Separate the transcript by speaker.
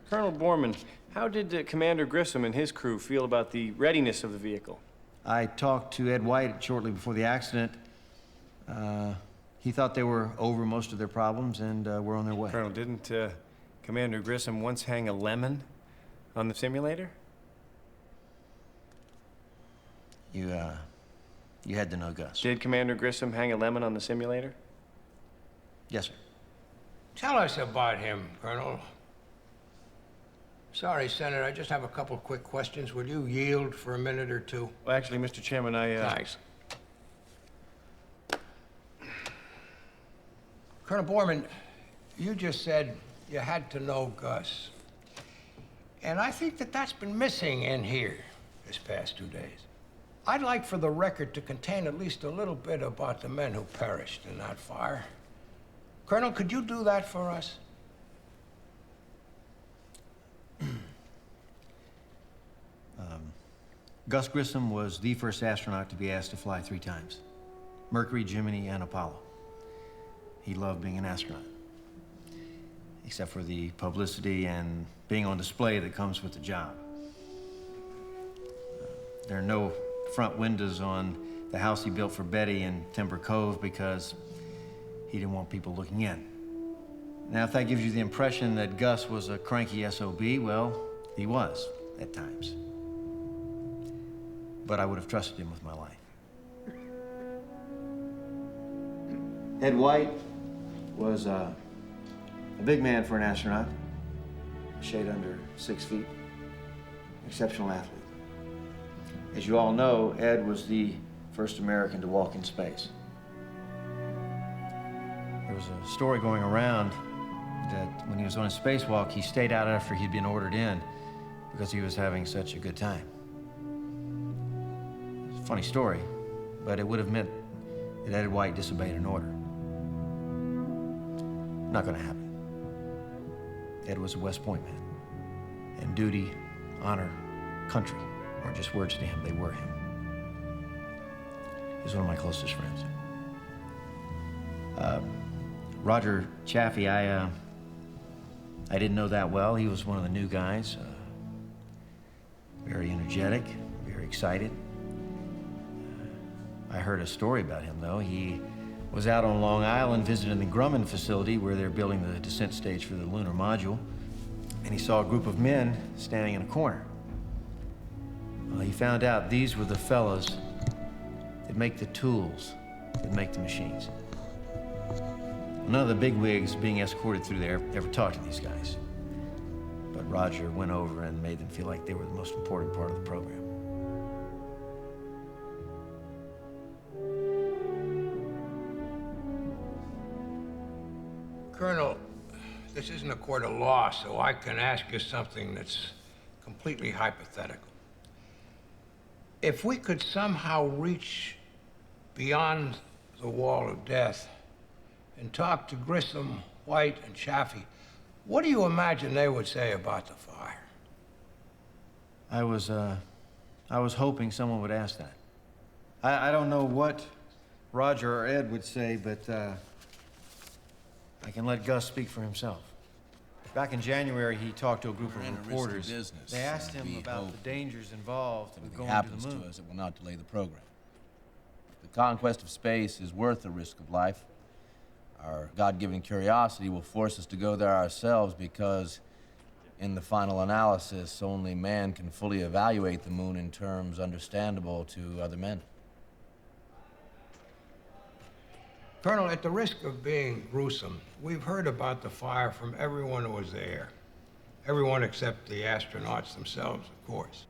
Speaker 1: Colonel Borman, how did Commander Grissom and his crew feel about the readiness of the vehicle?
Speaker 2: I talked to Ed White shortly before the accident. He thought they were over most of their problems and were on their way.
Speaker 1: Colonel, didn't Commander Grissom once hang a lemon on the simulator?
Speaker 2: You had to know Gus.
Speaker 1: Did Commander Grissom hang a lemon on the simulator?
Speaker 2: Yes, sir.
Speaker 3: Tell us about him, Colonel. Sorry, Senator, I just have a couple quick questions. Will you yield for a minute or two?
Speaker 1: Well, actually, Mr. Chairman,
Speaker 3: Thanks. Colonel Borman, you just said you had to know Gus. And I think that that's been missing in here this past 2 days. I'd like for the record to contain at least a little bit about the men who perished in that fire. Colonel, could you do that for us?
Speaker 2: Gus Grissom was the first astronaut to be asked to fly 3 times. Mercury, Gemini, and Apollo. He loved being an astronaut. Except for the publicity and being on display that comes with the job. There are no front windows on the house he built for Betty in Timber Cove because he didn't want people looking in. Now, if that gives you the impression that Gus was a cranky SOB, well, he was at times. But I would have trusted him with my life. Ed White was a big man for an astronaut, a shade under 6 feet, exceptional athlete. As you all know, Ed was the first American to walk in space. There was a story going around that when he was on a spacewalk, he stayed out after he'd been ordered in because he was having such a good time. It's a funny story, but it would have meant that Ed White disobeyed an order. Not gonna happen. Ed was a West Point man. And duty, honor, country weren't just words to him, they were him. He was one of my closest friends. Roger Chaffee, I didn't know that well. He was one of the new guys. Very energetic, very excited. I heard a story about him, though. He was out on Long Island visiting the Grumman facility where they're building the descent stage for the lunar module, and he saw a group of men standing in a corner. Well, he found out these were the fellows that make the tools that make the machines. None of the bigwigs being escorted through there ever talked to these guys. But Roger went over and made them feel like they were the most important part of the program.
Speaker 3: Colonel, this isn't a court of law, so I can ask you something that's completely hypothetical. If we could somehow reach beyond the wall of death and talk to Grissom, White, and Chaffee, what do you imagine they would say about the fire?
Speaker 2: I was hoping someone would ask that. I don't know what Roger or Ed would say, but I can let Gus speak for himself. Back in January, he talked to a group of reporters. They asked him about the dangers involved with going to the moon.
Speaker 4: To us, it will not delay the program. The conquest of space is worth the risk of life. Our God-given curiosity will force us to go there ourselves because, in the final analysis, only man can fully evaluate the moon in terms understandable to other men.
Speaker 3: Colonel, at the risk of being gruesome, we've heard about the fire from everyone who was there. Everyone except the astronauts themselves, of course.